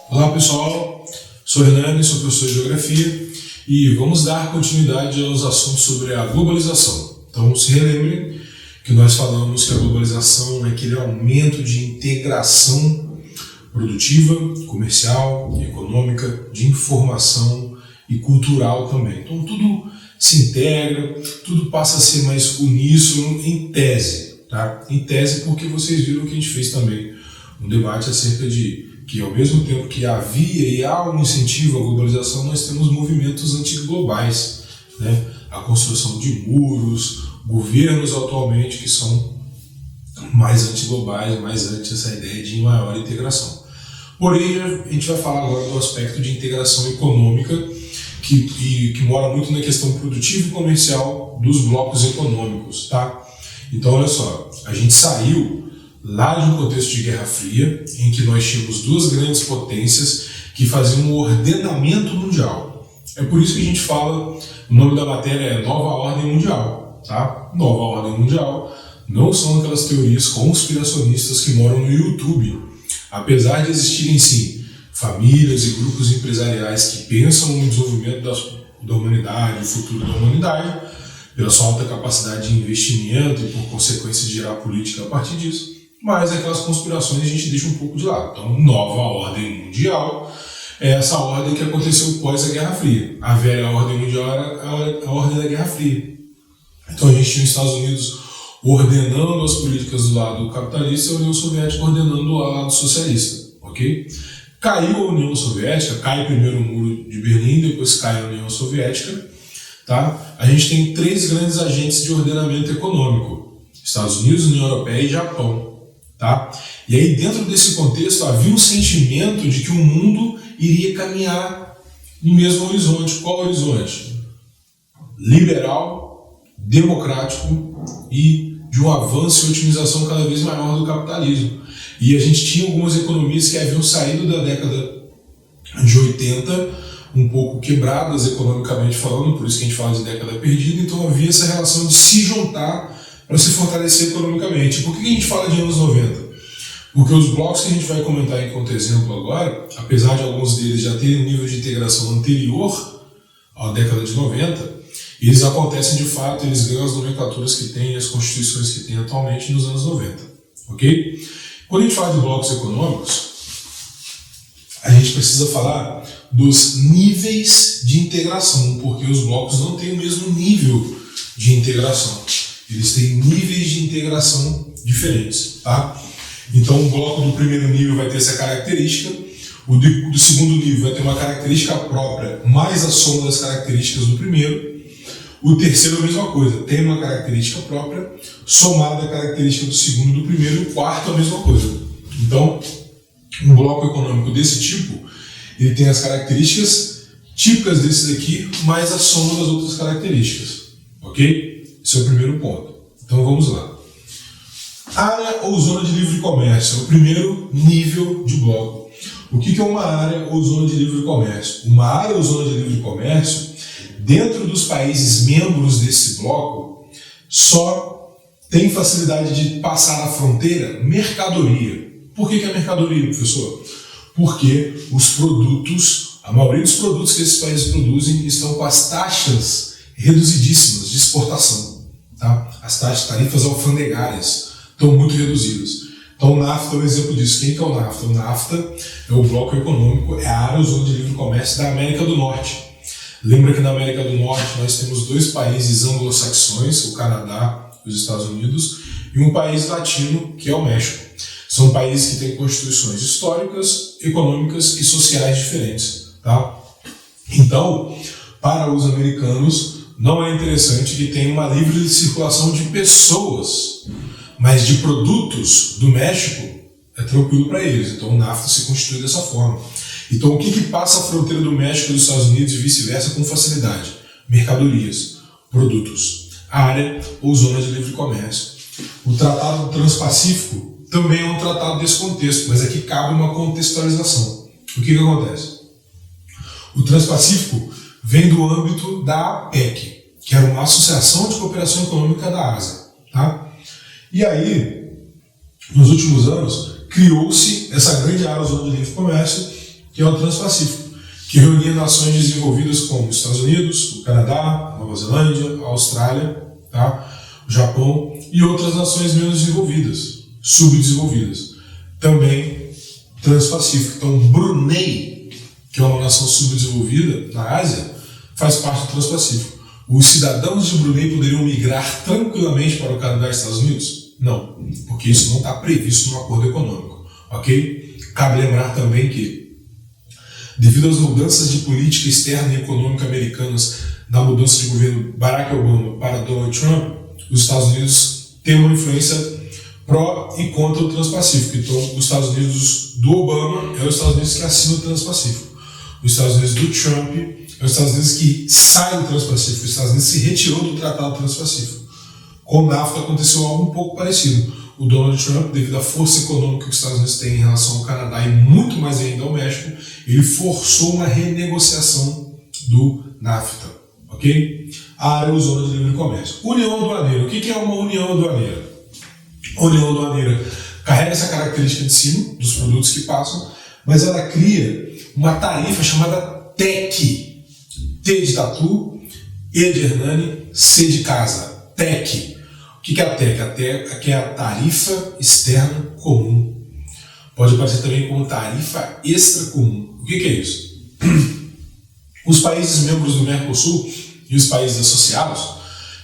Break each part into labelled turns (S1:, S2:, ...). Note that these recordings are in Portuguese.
S1: Olá pessoal, sou Hernani, sou professor de Geografia e vamos dar continuidade aos assuntos sobre a globalização. Então se relembrem que nós falamos que a globalização é aquele aumento de integração produtiva, comercial, econômica, de informação e cultural também. Então tudo se integra, tudo passa a ser mais uníssono em tese, tá? Em tese porque vocês viram que a gente fez também um debate acerca de que ao mesmo tempo que havia e há um incentivo à globalização, nós temos movimentos antiglobais, né? A construção de muros, governos atualmente que são mais antiglobais, mais anti essa ideia de maior integração. Porém, a gente vai falar agora do aspecto de integração econômica, que mora muito na questão produtiva e comercial dos blocos econômicos, tá? Então, olha só, a gente saiu lá de um contexto de Guerra Fria, em que nós tínhamos duas grandes potências que faziam um ordenamento mundial. É por isso que a gente fala, o nome da matéria é Nova Ordem Mundial, tá? Nova Ordem Mundial não são aquelas teorias conspiracionistas que moram no YouTube. Apesar de existirem, sim, famílias e grupos empresariais que pensam no desenvolvimento da humanidade, o futuro da humanidade, pela sua alta capacidade de investimento e, por consequência, de gerar política a partir disso, mas aquelas conspirações a gente deixa um pouco de lado. Então, Nova Ordem Mundial é essa ordem que aconteceu pós a Guerra Fria. A velha Ordem Mundial era a ordem da Guerra Fria. Então, a gente tinha os Estados Unidos ordenando as políticas do lado capitalista e a União Soviética ordenando do lado socialista, ok? Caiu a União Soviética, cai primeiro o Muro de Berlim, depois cai a União Soviética, tá? A gente tem três grandes agentes de ordenamento econômico: Estados Unidos, União Europeia e Japão. Tá? E aí, dentro desse contexto, havia um sentimento de que o mundo iria caminhar no mesmo horizonte. Qual horizonte? Liberal, democrático e de um avanço e otimização cada vez maior do capitalismo. E a gente tinha algumas economias que haviam saído da década de 80 um pouco quebradas economicamente falando, por isso que a gente fala de década perdida. Então havia essa relação de se juntar para se fortalecer economicamente. Por que a gente fala de anos 90? Porque os blocos que a gente vai comentar enquanto exemplo agora, apesar de alguns deles já terem um nível de integração anterior à década de 90, eles acontecem de fato, eles ganham as nomenclaturas que têm, as constituições que têm atualmente nos anos 90. Ok? Quando a gente fala de blocos econômicos, a gente precisa falar dos níveis de integração, porque os blocos não têm o mesmo nível de integração. Eles têm níveis de integração diferentes, tá? Então, o bloco do primeiro nível vai ter essa característica, o do segundo nível vai ter uma característica própria, mais a soma das características do primeiro. O terceiro, a mesma coisa, tem uma característica própria, somada à característica do segundo e do primeiro, e o quarto, a mesma coisa. Então, um bloco econômico desse tipo, ele tem as características típicas desse daqui, mais a soma das outras características, ok? Esse é o primeiro ponto. Então vamos lá. Área ou zona de livre comércio é o primeiro nível de bloco. O que é uma área ou zona de livre comércio? Uma área ou zona de livre comércio, dentro dos países membros desse bloco, só tem facilidade de passar a fronteira mercadoria. Por que é mercadoria, professor? Porque os produtos, a maioria dos produtos que esses países produzem estão com as taxas reduzidíssimas de exportação. Tá? As tarifas alfandegárias estão muito reduzidas. Então o NAFTA é um exemplo disso. Quem que é o NAFTA? O NAFTA é o bloco econômico, é a área ou zona de livre comércio da América do Norte. Lembra que na América do Norte nós temos dois países anglo-saxões, o Canadá e os Estados Unidos, e um país latino, que é o México. São países que têm constituições históricas, econômicas e sociais diferentes. Tá? Então, para os americanos, não é interessante que tenha uma livre circulação de pessoas, mas de produtos do México é tranquilo para eles. Então o NAFTA se constitui dessa forma. Então o que passa a fronteira do México e dos Estados Unidos e vice-versa com facilidade? Mercadorias, produtos, área ou zona de livre comércio. O Tratado Transpacífico também é um tratado desse contexto, mas aqui cabe uma contextualização. O que acontece? O Transpacífico vem do âmbito da APEC, que era uma Associação de Cooperação Econômica da Ásia. Tá? E aí, nos últimos anos, criou-se essa grande área zona de livre comércio, que é o Transpacífico, que reunia nações desenvolvidas como os Estados Unidos, o Canadá, Nova Zelândia, a Austrália, tá? O Japão e outras nações menos desenvolvidas, subdesenvolvidas. Também Transpacífico. Então, Brunei, que é uma nação subdesenvolvida na Ásia, faz parte do Transpacífico. Os cidadãos de Brunei poderiam migrar tranquilamente para o Canadá e Estados Unidos? Não, porque isso não está previsto no acordo econômico, ok? Cabe lembrar também que, devido às mudanças de política externa e econômica americanas na mudança de governo Barack Obama para Donald Trump, os Estados Unidos têm uma influência pró e contra o Transpacífico. Então, os Estados Unidos do Obama é os Estados Unidos que assinam o Transpacífico. Os Estados Unidos do Trump é os Estados Unidos que sai do Transpacífico. Os Estados Unidos se retirou do Tratado Transpacífico. Com o NAFTA aconteceu algo um pouco parecido. O Donald Trump, devido à força econômica que os Estados Unidos têm em relação ao Canadá e muito mais ainda ao México, ele forçou uma renegociação do NAFTA, ok? A área zona de livre comércio. União aduaneira. O que é uma união aduaneira? A união aduaneira carrega essa característica de cima dos produtos que passam, mas ela cria uma tarifa chamada TEC. T de tatu, E de Hernani, C de casa. TEC. O que é a TEC? A TEC é a tarifa externa comum. Pode aparecer também como tarifa extra comum. O que é isso? Os países membros do Mercosul e os países associados,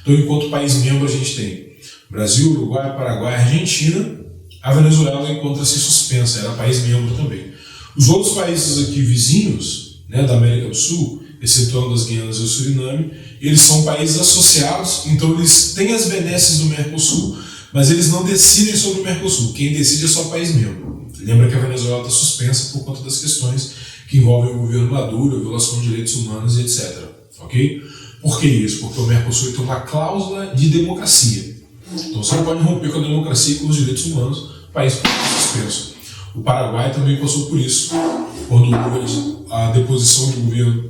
S1: então enquanto país membro a gente tem Brasil, Uruguai, Paraguai, Argentina, a Venezuela encontra-se suspensa, era país membro também. Os outros países aqui vizinhos, né, da América do Sul, excetuando as Guianas e o Suriname, eles são países associados, então eles têm as benesses do Mercosul, mas eles não decidem sobre o Mercosul. Quem decide é só o país membro. Lembra que a Venezuela está suspensa por conta das questões que envolvem o governo Maduro, a violação de direitos humanos e etc. Ok? Por que isso? Porque o Mercosul tem uma cláusula de democracia. Então você não pode romper com a democracia e com os direitos humanos, o país pode ser suspenso. O Paraguai também passou por isso, quando houve a deposição do governo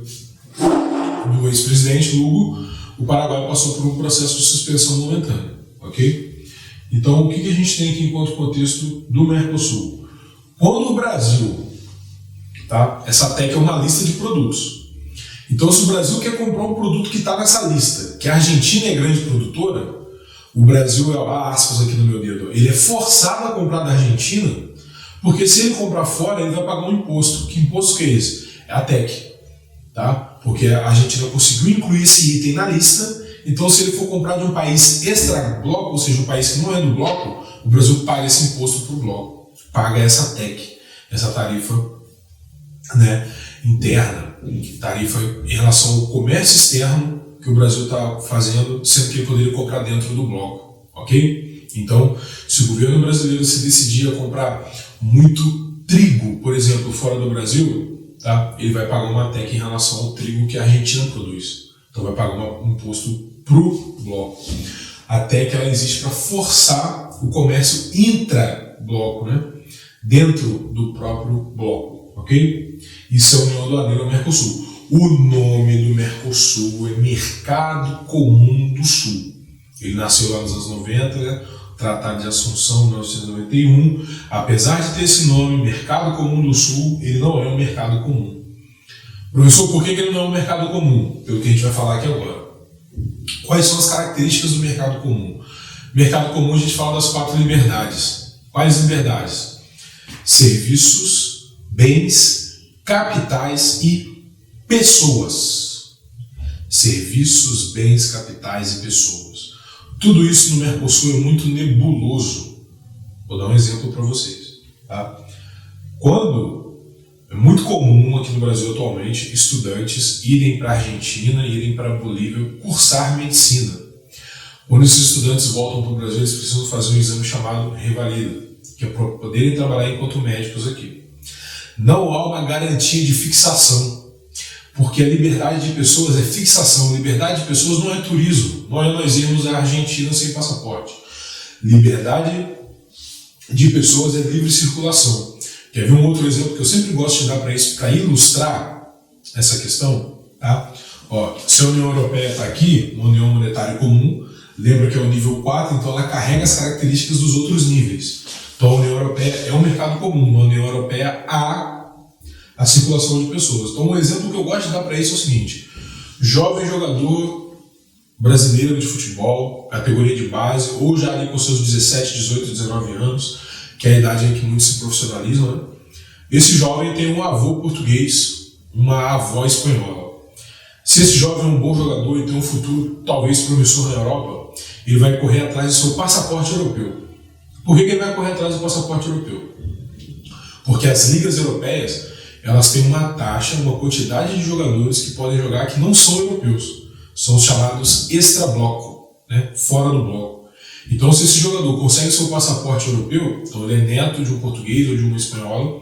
S1: do ex-presidente Lugo, o Paraguai passou por um processo de suspensão momentânea, ok? Então, o que a gente tem aqui enquanto contexto do Mercosul? Quando o Brasil, tá? Essa TEC é uma lista de produtos. Então, se o Brasil quer comprar um produto que está nessa lista, que a Argentina é grande produtora, o Brasil há aspas aqui no meu dedo, ele é forçado a comprar da Argentina, porque se ele comprar fora, ele vai pagar um imposto. Que imposto que é esse? É a TEC. Tá? Porque a Argentina conseguiu incluir esse item na lista, então se ele for comprar de um país extra-bloco, ou seja, um país que não é do bloco, o Brasil paga esse imposto para o bloco, paga essa TEC, essa tarifa, né, interna, tarifa em relação ao comércio externo que o Brasil está fazendo, sendo que ele poderia comprar dentro do bloco, ok? Então, se o governo brasileiro se decidir a comprar muito trigo, por exemplo, fora do Brasil, tá? Ele vai pagar uma TEC em relação ao trigo que a Argentina produz. Então vai pagar um imposto para o bloco. A TEC ela existe para forçar o comércio intra-bloco, né? Dentro do próprio bloco, ok? Isso é a União Aduaneira ao Mercosul. O nome do Mercosul é Mercado Comum do Sul. Ele nasceu lá nos anos 90, né? Tratado de Assunção, 1991, apesar de ter esse nome, Mercado Comum do Sul, ele não é um mercado comum. Professor, por que ele não é um mercado comum? Pelo que a gente vai falar aqui agora. Quais são as características do mercado comum? Mercado comum a gente fala das 4 liberdades. Quais liberdades? Serviços, bens, capitais e pessoas. Serviços, bens, capitais e pessoas. Tudo isso no Mercosul é muito nebuloso. Vou dar um exemplo para vocês. Tá? Quando é muito comum aqui no Brasil atualmente estudantes irem para a Argentina, irem para a Bolívia cursar medicina. Quando esses estudantes voltam para o Brasil, eles precisam fazer um exame chamado revalida, que é para poderem trabalhar enquanto médicos aqui. Não há uma garantia de fixação. Porque a liberdade de pessoas é fixação. Liberdade de pessoas não é turismo. Não é nós irmos à Argentina sem passaporte. Liberdade de pessoas é livre circulação. Quer ver um outro exemplo que eu sempre gosto de dar para isso, para ilustrar essa questão? Tá? Ó, se a União Europeia está aqui, uma União Monetária Comum, Lembra que é o nível 4, então ela carrega as características dos outros níveis. Então a União Europeia é um mercado comum, na União Europeia há a circulação de pessoas. Então um exemplo que eu gosto de dar para isso é o seguinte: jovem jogador brasileiro de futebol, categoria de base, ou já ali com seus 17, 18, 19 anos, que é a idade em que muitos se profissionalizam, né? Esse jovem tem um avô português, uma avó espanhola. Se esse jovem é um bom jogador e tem um futuro talvez promissor na Europa, ele vai correr atrás do seu passaporte europeu. Por que ele vai correr atrás do passaporte europeu? Porque as ligas europeias, elas têm uma taxa, uma quantidade de jogadores que podem jogar que não são europeus. São os chamados extra-bloco, né? Fora do bloco. Então, se esse jogador consegue seu passaporte europeu, então ele é neto de um português ou de uma espanhola,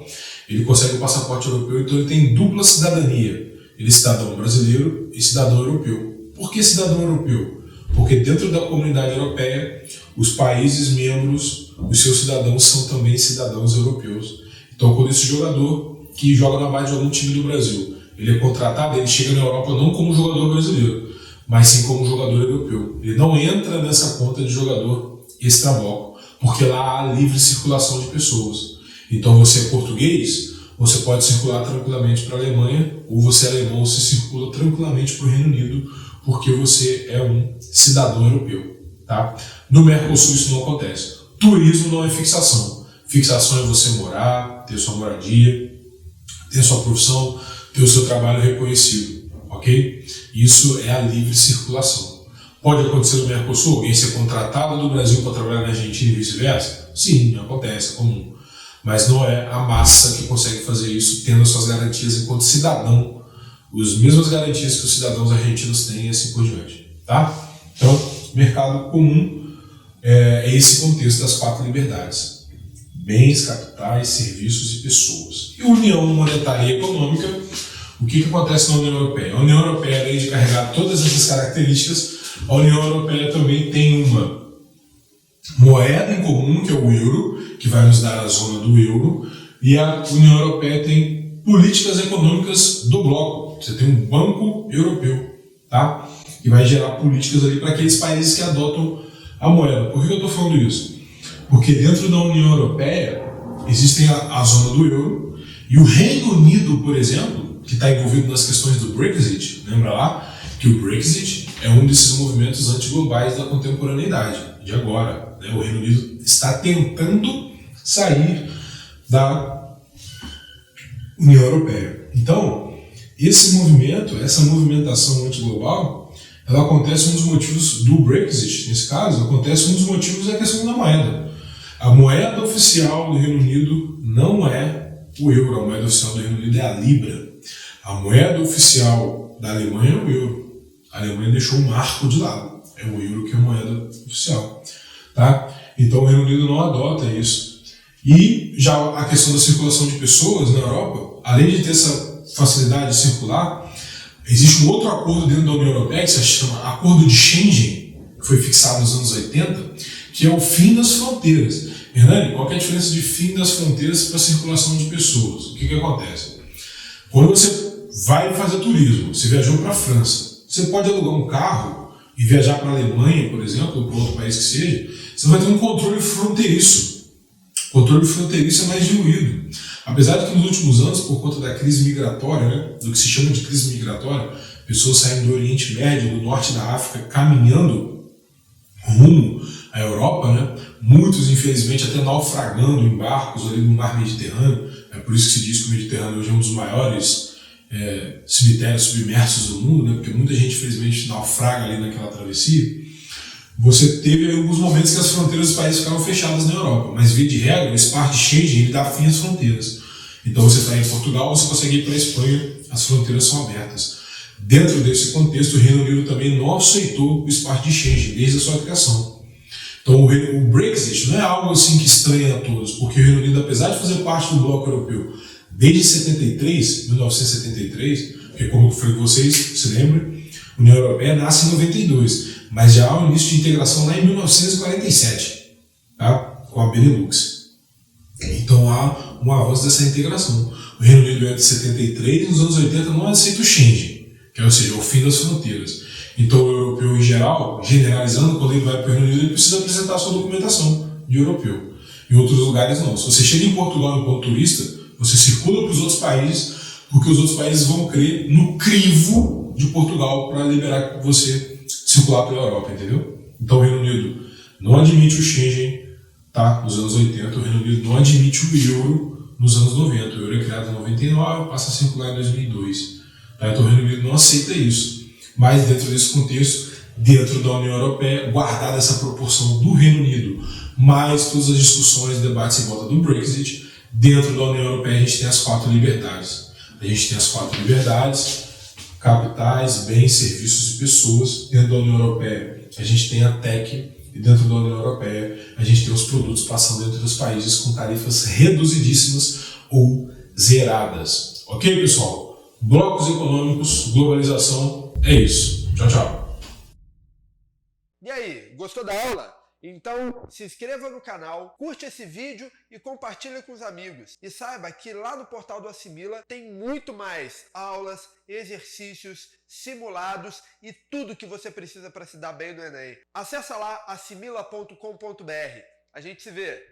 S1: ele consegue o passaporte europeu, então ele tem dupla cidadania. Ele é cidadão brasileiro e cidadão europeu. Por que cidadão europeu? Porque dentro da comunidade europeia, os países membros, os seus cidadãos são também cidadãos europeus. Então, quando esse jogador que joga na base de algum time do Brasil, ele é contratado, ele chega na Europa não como jogador brasileiro, mas sim como jogador europeu. Ele não entra nessa conta de jogador extra-bloco, porque lá há livre circulação de pessoas. Então, você é português, você pode circular tranquilamente para a Alemanha, ou você é alemão, você circula tranquilamente para o Reino Unido, porque você é um cidadão europeu. Tá? No Mercosul isso não acontece. Turismo não é fixação. Fixação é você morar, ter sua moradia, ter sua profissão, ter o seu trabalho reconhecido. Ok? Isso é a livre circulação. Pode acontecer no Mercosul alguém ser contratado do Brasil para trabalhar na Argentina e vice-versa? Sim, acontece, é comum. Mas não é a massa que consegue fazer isso tendo as suas garantias enquanto cidadão, as mesmas garantias que os cidadãos argentinos têm e assim por diante. Tá? Então, mercado comum é esse contexto das 4 liberdades: bens, capitais, serviços e pessoas. E união monetária e econômica, o que acontece na União Europeia? A União Europeia, além de carregar todas essas características, a União Europeia também tem uma moeda em comum, que é o euro, que vai nos dar a zona do euro, e a União Europeia tem políticas econômicas do bloco. Você tem um banco europeu, tá? Que vai gerar políticas ali para aqueles países que adotam a moeda. Por que eu estou falando isso? Porque dentro da União Europeia existem a zona do euro, e o Reino Unido, por exemplo, que está envolvido nas questões do Brexit, lembra lá que o Brexit é um desses movimentos antiglobais da contemporaneidade, de agora, né? O Reino Unido está tentando sair da União Europeia. Então, esse movimento, essa movimentação antiglobal, ela acontece, um dos motivos do Brexit, nesse caso, acontece um dos motivos é a questão da moeda. A moeda oficial do Reino Unido não é o euro, a moeda oficial do Reino Unido é a libra. A moeda oficial da Alemanha é o euro. A Alemanha deixou o marco de lado. É o euro que é a moeda oficial. Tá? Então o Reino Unido não adota isso. E já a questão da circulação de pessoas na Europa, além de ter essa facilidade de circular, existe um outro acordo dentro da União Europeia que se chama Acordo de Schengen, que foi fixado nos anos 80, que é o fim das fronteiras. Hernani, qual é a diferença de fim das fronteiras para a circulação de pessoas? O que acontece? Quando você vai fazer turismo, você viajou para a França, você pode alugar um carro e viajar para a Alemanha, por exemplo, ou para outro país que seja, você vai ter um controle fronteiriço. O controle fronteiriço é mais diluído. Apesar de que nos últimos anos, por conta da crise migratória, né, do que se chama de crise migratória, pessoas saem do Oriente Médio, do norte da África, caminhando rumo à Europa, né, muitos, infelizmente, até naufragando em barcos ali no mar Mediterrâneo. É por isso que se diz que o Mediterrâneo hoje é um dos maiores cemitérios submersos do mundo, né, porque muita gente, infelizmente, naufraga ali naquela travessia. Você teve alguns momentos que as fronteiras dos países ficaram fechadas na Europa, mas via de regra, o Acordo de Schengen ele dá fim às fronteiras. Então você está em Portugal, você consegue ir para a Espanha, as fronteiras são abertas. Dentro desse contexto, o Reino Unido também não aceitou o Acordo de Schengen desde a sua criação. Então o Brexit não é algo assim que estranha a todos, porque o Reino Unido, apesar de fazer parte do bloco europeu desde 1973, porque como eu falei com vocês, se lembrem, a União Europeia nasce em 92, mas já há um início de integração lá em 1947, tá? Com a Benelux. Então há um avanço dessa integração. O Reino Unido é de 73 e nos anos 80 não aceita o Schengen, que é, ou seja, o fim das fronteiras. Então o europeu em geral, generalizando, quando ele vai para o Reino Unido, ele precisa apresentar a sua documentação de europeu. Em outros lugares não. Se você chega em Portugal enquanto turista, você circula para os outros países, porque os outros países vão crer no crivo de Portugal para liberar você circular pela Europa, entendeu? Então o Reino Unido não admite o Schengen, tá? Nos anos 80, o Reino Unido não admite o euro nos anos 90. O euro é criado em 99, passa a circular em 2002. Tá? Então o Reino Unido não aceita isso. Mas dentro desse contexto, dentro da União Europeia, guardada essa proporção do Reino Unido, mais todas as discussões, debates em volta do Brexit, dentro da União Europeia a gente tem as 4 liberdades. A gente tem as 4 liberdades, capitais, bens, serviços e pessoas. Dentro da União Europeia a gente tem a TEC, e dentro da União Europeia a gente tem os produtos passando entre os países com tarifas reduzidíssimas ou zeradas. Ok, pessoal? Blocos econômicos, globalização, é isso. Tchau, tchau.
S2: E aí, gostou da aula? Então se inscreva no canal, curte esse vídeo e compartilhe com os amigos. E saiba que lá no portal do Assimila tem muito mais aulas, exercícios, simulados e tudo que você precisa para se dar bem no Enem. Acesse lá assimila.com.br. A gente se vê!